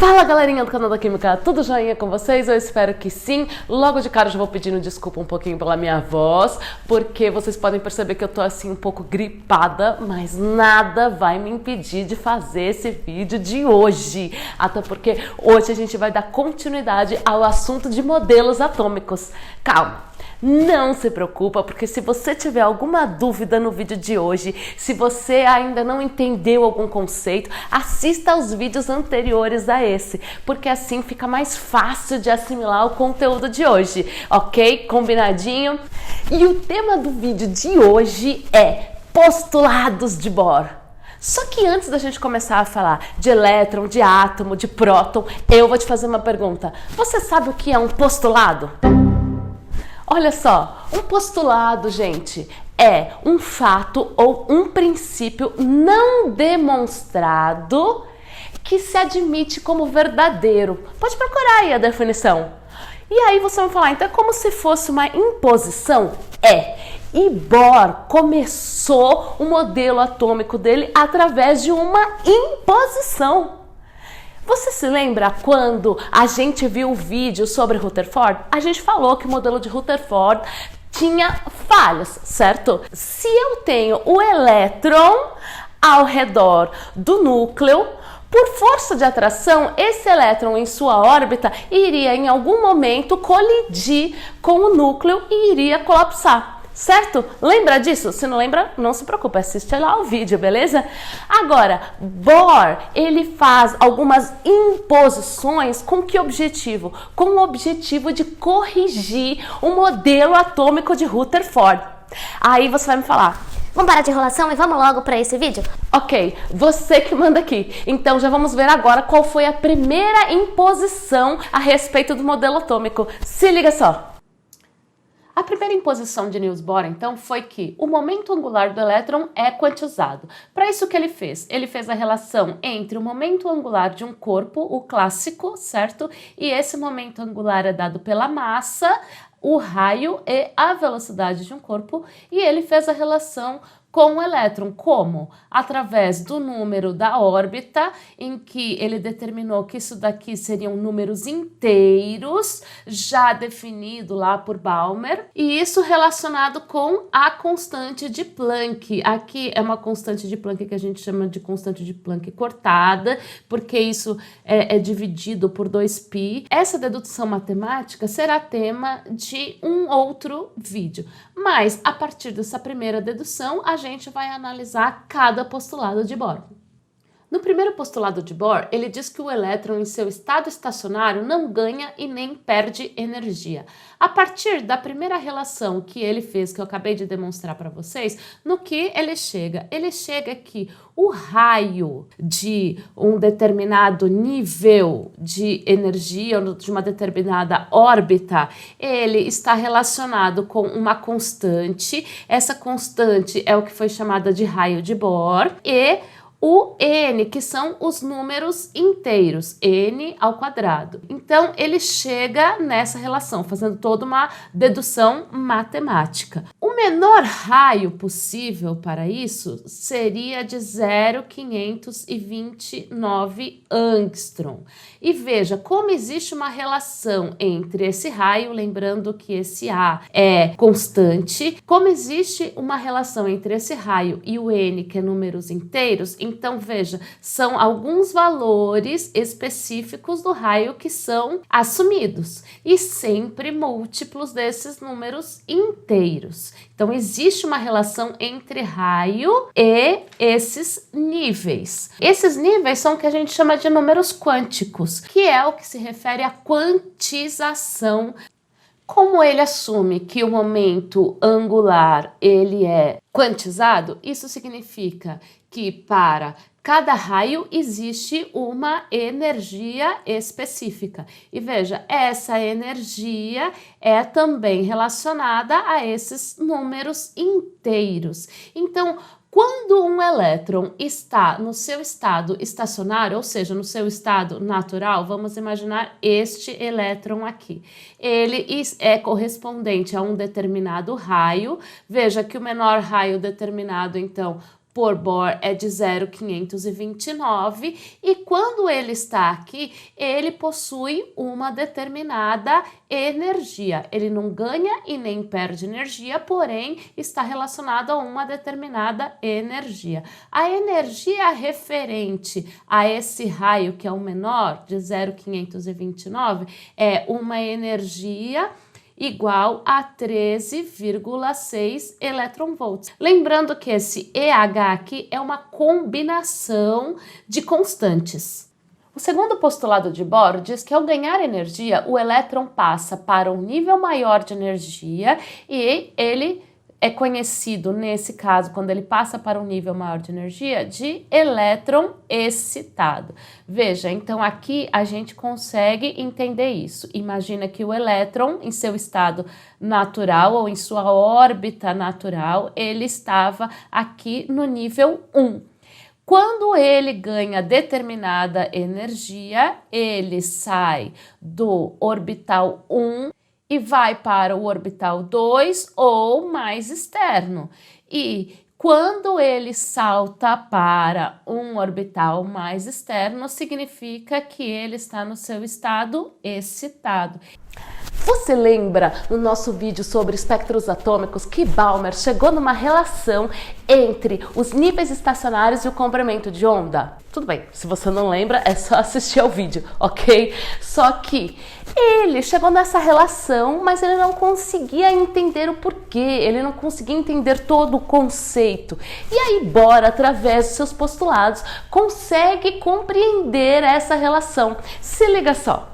Fala galerinha do canal da Química, tudo joinha com vocês? Eu espero que sim. Logo de cara eu já vou pedindo desculpa um pouquinho pela minha voz, porque vocês podem perceber que eu tô assim um pouco gripada, mas nada vai me impedir de fazer esse vídeo de hoje. Até porque hoje a gente vai dar continuidade ao assunto de modelos atômicos. Calma! Não se preocupa, porque se você tiver alguma dúvida no vídeo de hoje, se você ainda não entendeu algum conceito, assista aos vídeos anteriores a esse, porque assim fica mais fácil de assimilar o conteúdo de hoje, ok? Combinadinho? E o tema do vídeo de hoje é postulados de Bohr. Só que antes da gente começar a falar de elétron, de átomo, de próton, eu vou te fazer uma pergunta. Você sabe o que é um postulado? Olha só, um postulado, gente, é um fato ou um princípio não demonstrado que se admite como verdadeiro. Pode procurar aí a definição. E aí você vai falar, então é como se fosse uma imposição? É. E Bohr começou o modelo atômico dele através de uma imposição. Você se lembra quando a gente viu o vídeo sobre Rutherford? A gente falou que o modelo de Rutherford tinha falhas, certo? Se eu tenho o elétron ao redor do núcleo, por força de atração, esse elétron em sua órbita iria em algum momento colidir com o núcleo e iria colapsar. Certo? Lembra disso? Se não lembra, não se preocupe, assiste lá o vídeo, beleza? Agora, Bohr, ele faz algumas imposições com que objetivo? Com o objetivo de corrigir o modelo atômico de Rutherford. Aí você vai me falar, vamos parar de enrolação e vamos logo para esse vídeo? ok, você que manda aqui. Então já vamos ver agora qual foi a primeira imposição a respeito do modelo atômico. Se liga só. A primeira imposição de Niels Bohr, então, foi que o momento angular do elétron é quantizado. Para isso, o que ele fez? Ele fez a relação entre o momento angular de um corpo, o clássico, certo? E esse momento angular é dado pela massa, o raio e a velocidade de um corpo, e ele fez a relação com o elétron. Como? Através do número da órbita, em que ele determinou que isso daqui seriam números inteiros, já definido lá por Balmer, e isso relacionado com a constante de Planck. Aqui é uma constante de Planck que a gente chama de constante de Planck cortada, porque isso é dividido por 2π. Essa dedução matemática será tema de um outro vídeo, mas a partir dessa primeira dedução, a gente vai analisar cada postulado de Bohr. No primeiro postulado de Bohr, ele diz que o elétron em seu estado estacionário não ganha e nem perde energia. A partir da primeira relação que ele fez, que eu acabei de demonstrar para vocês, no que ele chega? Ele chega que o raio de um determinado nível de energia, de uma determinada órbita, ele está relacionado com uma constante. Essa constante é o que foi chamada de raio de Bohr, e o n, que são os números inteiros, n ao quadrado. Então, ele chega nessa relação, fazendo toda uma dedução matemática. O menor raio possível para isso seria de 0,529 angstrom. E veja, como existe uma relação entre esse raio, lembrando que esse A é constante, como existe uma relação entre esse raio e o n, que é números inteiros, então, veja, são alguns valores específicos do raio que são assumidos e sempre múltiplos desses números inteiros. Então, existe uma relação entre raio e esses níveis. Esses níveis são o que a gente chama de números quânticos, que é o que se refere à quantização. Como ele assume que o momento angular ele é quantizado, isso significa que para cada raio existe uma energia específica. E veja, essa energia é também relacionada a esses números inteiros. Então, quando um elétron está no seu estado estacionário, ou seja, no seu estado natural, vamos imaginar este elétron aqui. Ele é correspondente a um determinado raio. Veja que o menor raio determinado, então, por Bohr é de 0,529 e quando ele está aqui, ele possui uma determinada energia. Ele não ganha e nem perde energia, porém está relacionado a uma determinada energia. A energia referente a esse raio, que é o menor, de 0,529, é uma energia igual a 13,6 eletronvolts. Lembrando que esse EH aqui é uma combinação de constantes. O segundo postulado de Bohr diz que ao ganhar energia, o elétron passa para um nível maior de energia e ele é conhecido, nesse caso, quando ele passa para um nível maior de energia, de elétron excitado. Veja, então aqui a gente consegue entender isso. Imagina que o elétron, em seu estado natural ou em sua órbita natural, ele estava aqui no nível 1. Quando ele ganha determinada energia, ele sai do orbital 1 e vai para o orbital 2 ou mais externo. E quando ele salta para um orbital mais externo, significa que ele está no seu estado excitado. Você lembra no nosso vídeo sobre espectros atômicos que Balmer chegou numa relação entre os níveis estacionários e o comprimento de onda? Tudo bem, se você não lembra, é só assistir ao vídeo, ok? Só que ele chegou nessa relação, mas ele não conseguia entender o porquê, ele não conseguia entender todo o conceito. E aí Bohr, através dos seus postulados, consegue compreender essa relação. Se liga só.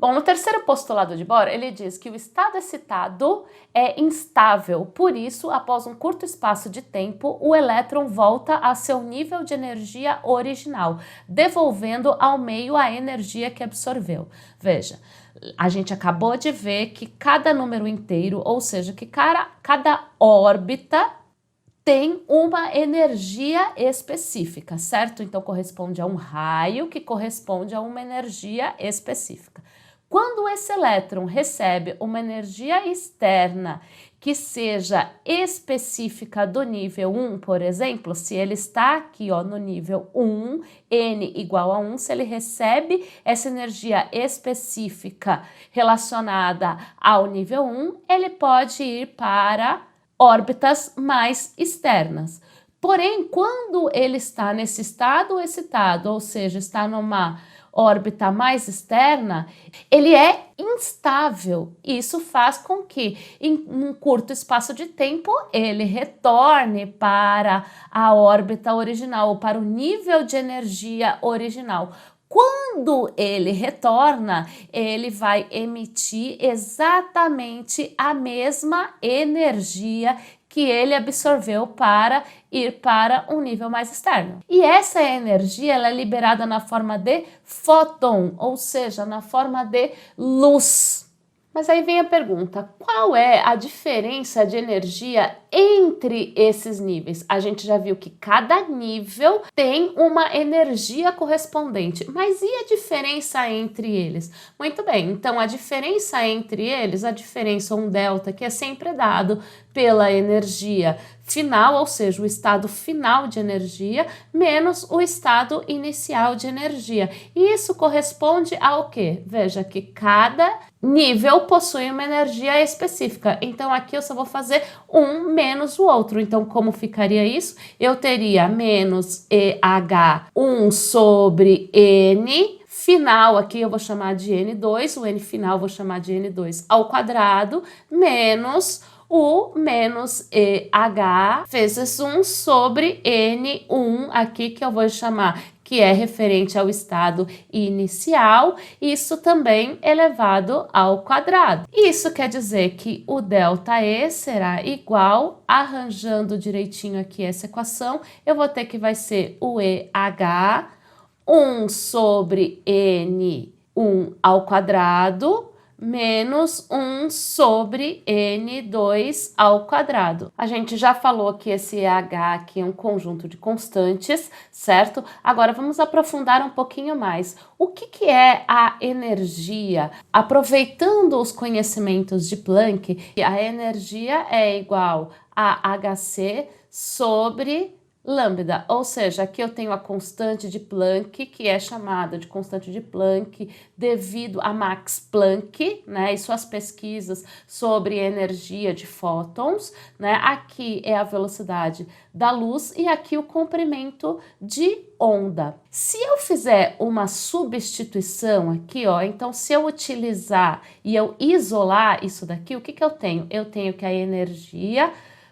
Bom, no terceiro postulado de Bohr, ele diz que o estado excitado é instável, por isso, após um curto espaço de tempo, o elétron volta a seu nível de energia original, devolvendo ao meio a energia que absorveu. Veja, a gente acabou de ver que cada número inteiro, ou seja, que cada órbita tem uma energia específica, certo? Então, corresponde a um raio que corresponde a uma energia específica. Quando esse elétron recebe uma energia externa que seja específica do nível 1, por exemplo, se ele está aqui no nível 1, N igual a 1, se ele recebe essa energia específica relacionada ao nível 1, ele pode ir para órbitas mais externas. Porém, quando ele está nesse estado excitado, ou seja, está numa órbita mais externa, ele é instável. Isso faz com que, em um curto espaço de tempo, ele retorne para a órbita original, ou para o nível de energia original. Quando ele retorna, ele vai emitir exatamente a mesma energia que ele absorveu para ir para um nível mais externo. E essa energia ela é liberada na forma de fóton, ou seja, na forma de luz. Mas aí vem a pergunta, qual é a diferença de energia entre esses níveis? A gente já viu que cada nível tem uma energia correspondente, mas e a diferença entre eles? Muito bem, então a diferença entre eles, a diferença, um delta, que é sempre dado pela energia final, ou seja, o estado final de energia, menos o estado inicial de energia. E isso corresponde ao quê? Veja que cada nível possui uma energia específica. Então, aqui eu só vou fazer um menos o outro. Então, como ficaria isso? Eu teria menos EH 1 sobre N, final aqui eu vou chamar de N2, o N final eu vou chamar de N2 ao quadrado, menos o menos EH vezes 1 sobre N1 aqui, que eu vou chamar, que é referente ao estado inicial, isso também elevado ao quadrado. Isso quer dizer que o ΔE será igual, arranjando direitinho aqui essa equação, eu vou ter que vai ser o EH 1 sobre N1 ao quadrado, menos 1 sobre N2 ao quadrado. A gente já falou que esse EH aqui é um conjunto de constantes, certo? Agora vamos aprofundar um pouquinho mais. O que é a energia? Aproveitando os conhecimentos de Planck, a energia é igual a HC sobre lambda, ou seja, aqui eu tenho a constante de Planck, que é chamada de constante de Planck devido a Max Planck, né, e suas pesquisas sobre energia de fótons, né, aqui é a velocidade da luz e aqui o comprimento de onda. Se eu fizer uma substituição aqui, ó, então se eu utilizar e eu isolar isso daqui, o que que eu tenho? Eu tenho que a energia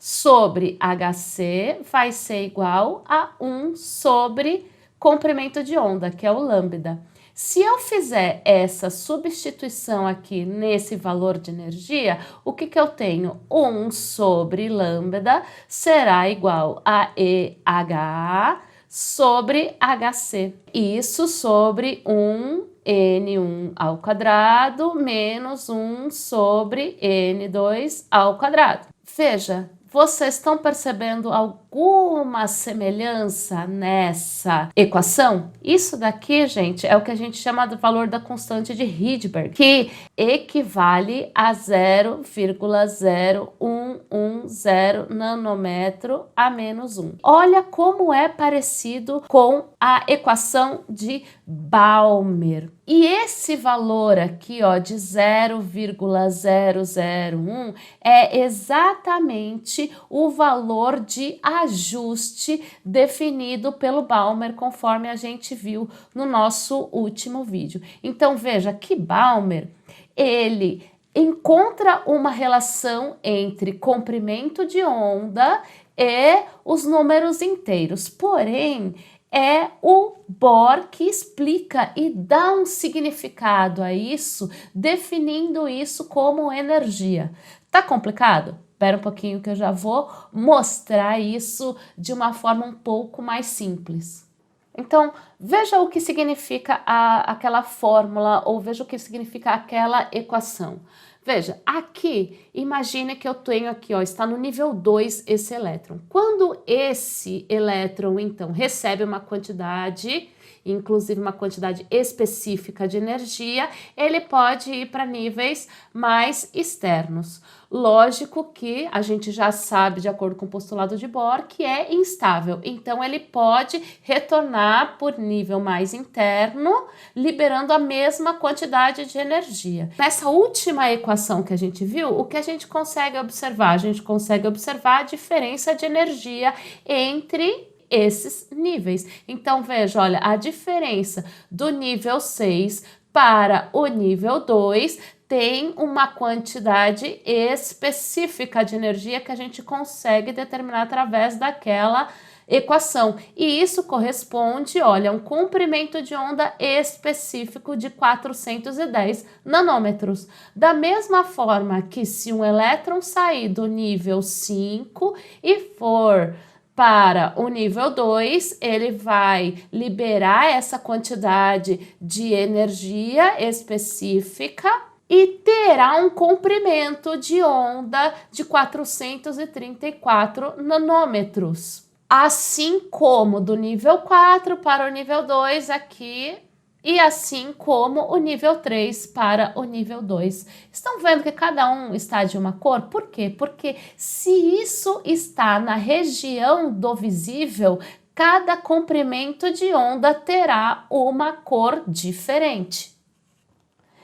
sobre HC vai ser igual a 1 sobre comprimento de onda, que é o lambda. Se eu fizer essa substituição aqui nesse valor de energia, o que que eu tenho? 1 sobre lambda será igual a EHA sobre HC. Isso sobre 1 N1 ao quadrado menos 1 sobre N2 ao quadrado. Veja, vocês estão percebendo alguma semelhança nessa equação? Isso daqui, gente, é o que a gente chama do valor da constante de Rydberg, que equivale a 0,0110 nanômetro a menos 1. Olha como é parecido com a equação de Balmer. E esse valor aqui, ó, de 0,001 é exatamente o valor de ajuste definido pelo Balmer, conforme a gente viu no nosso último vídeo. Então, veja que Balmer, ele encontra uma relação entre comprimento de onda e os números inteiros, porém, é o Bohr que explica e dá um significado a isso, definindo isso como energia. Tá complicado? Espera um pouquinho que eu já vou mostrar isso de uma forma um pouco mais simples. Então, veja o que significa aquela fórmula ou veja o que significa aquela equação. Veja, aqui, imagine que eu tenho aqui, ó, está no nível 2 esse elétron. Quando esse elétron, então, recebe uma quantidade, inclusive uma quantidade específica de energia, ele pode ir para níveis mais externos. Lógico que a gente já sabe, de acordo com o postulado de Bohr, que é instável. Então, ele pode retornar por nível mais interno, liberando a mesma quantidade de energia. Nessa última equação que a gente viu, o que a gente consegue observar? A gente consegue observar a diferença de energia entre esses níveis. Então, veja, olha, a diferença do nível 6 para o nível 2 tem uma quantidade específica de energia que a gente consegue determinar através daquela equação. E isso corresponde, olha, a um comprimento de onda específico de 410 nanômetros. Da mesma forma que se um elétron sair do nível 5 e for para o nível 2, ele vai liberar essa quantidade de energia específica e terá um comprimento de onda de 434 nanômetros. Assim como do nível 4 para o nível 2 aqui, e assim como o nível 3 para o nível 2. Estão vendo que cada um está de uma cor? Por quê? Porque se isso está na região do visível, cada comprimento de onda terá uma cor diferente.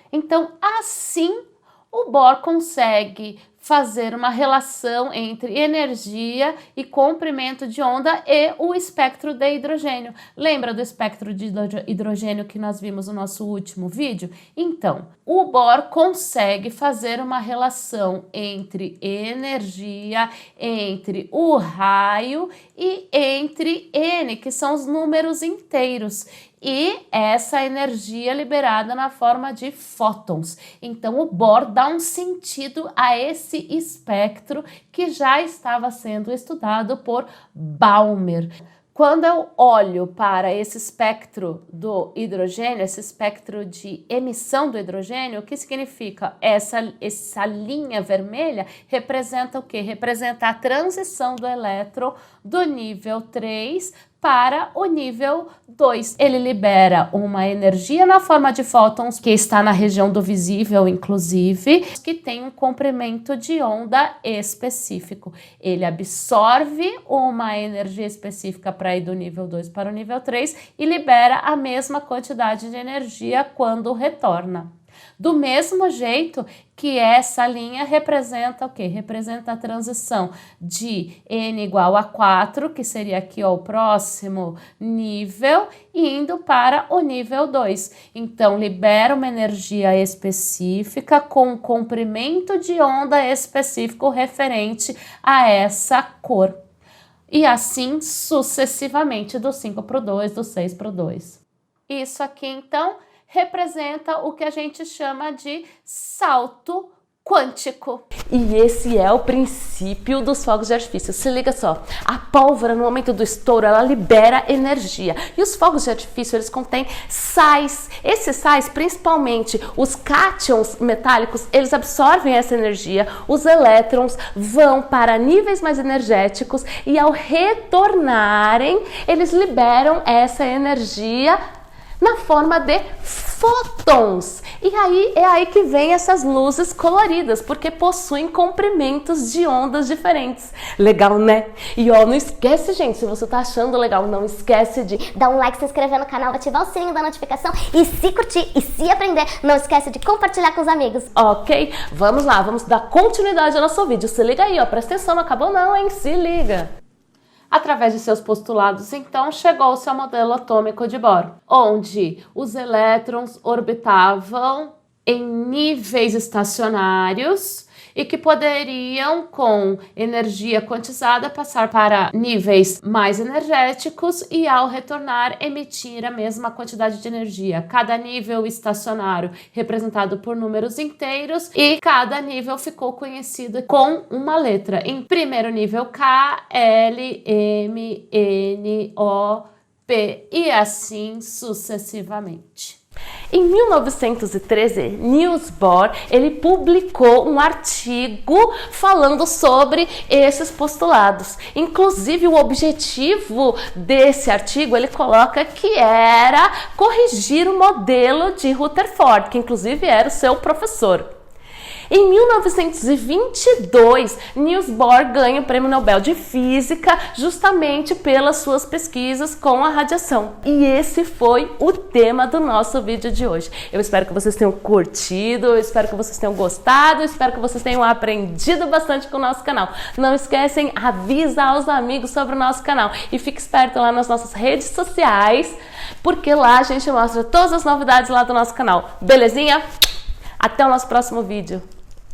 Então, assim, o Bohr consegue fazer uma relação entre energia e comprimento de onda e o espectro de hidrogênio. Lembra do espectro de hidrogênio que nós vimos no nosso último vídeo? Então, o Bohr consegue fazer uma relação entre energia, entre o raio e entre N, que são os números inteiros. E essa energia liberada na forma de fótons. Então, o Bohr dá um sentido a esse espectro que já estava sendo estudado por Balmer. Quando eu olho para esse espectro do hidrogênio, esse espectro de emissão do hidrogênio, o que significa? Essa linha vermelha representa o quê? Representa a transição do elétron do nível 3 para o nível 2. Ele libera uma energia na forma de fótons, que está na região do visível, inclusive, que tem um comprimento de onda específico. Ele absorve uma energia específica para ir do nível 2 para o nível 3 e libera a mesma quantidade de energia quando retorna. Do mesmo jeito que essa linha representa o quê? Representa a transição de N igual a 4, que seria aqui ó, o próximo nível, indo para o nível 2. Então, libera uma energia específica com um comprimento de onda específico referente a essa cor. E assim sucessivamente, do 5 para o 2, do 6 para o 2. Isso aqui, então, representa o que a gente chama de salto quântico. E esse é o princípio dos fogos de artifício. Se liga só, a pólvora no momento do estouro, ela libera energia. E os fogos de artifício, eles contêm sais. Esses sais, principalmente os cátions metálicos, eles absorvem essa energia. Os elétrons vão para níveis mais energéticos e ao retornarem, eles liberam essa energia na forma de fótons. E aí é aí que vem essas luzes coloridas, porque possuem comprimentos de ondas diferentes. Legal, né? E ó, não esquece, gente, se você tá achando legal, não esquece de dar um like, se inscrever no canal, ativar o sininho da notificação e se curtir e se aprender, não esquece de compartilhar com os amigos. Ok? Vamos lá, vamos dar continuidade ao nosso vídeo. Se liga aí, ó, presta atenção, não acabou não, hein? Se liga! Através de seus postulados, então, chegou-se ao modelo atômico de Bohr, onde os elétrons orbitavam em níveis estacionários e que poderiam, com energia quantizada, passar para níveis mais energéticos e, ao retornar, emitir a mesma quantidade de energia. Cada nível estacionário representado por números inteiros e cada nível ficou conhecido com uma letra. Em primeiro nível, K, L, M, N, O, P e assim sucessivamente. Em 1913, Niels Bohr, ele publicou um artigo falando sobre esses postulados. Inclusive, o objetivo desse artigo, ele coloca que era corrigir o modelo de Rutherford, que inclusive era o seu professor. Em 1922, Niels Bohr ganha o Prêmio Nobel de Física justamente pelas suas pesquisas com a radiação. E esse foi o tema do nosso vídeo de hoje. Eu espero que vocês tenham curtido, eu espero que vocês tenham gostado, eu espero que vocês tenham aprendido bastante com o nosso canal. Não esquecem, avisa aos amigos sobre o nosso canal e fique esperto lá nas nossas redes sociais, porque lá a gente mostra todas as novidades lá do nosso canal. Belezinha? Até o nosso próximo vídeo.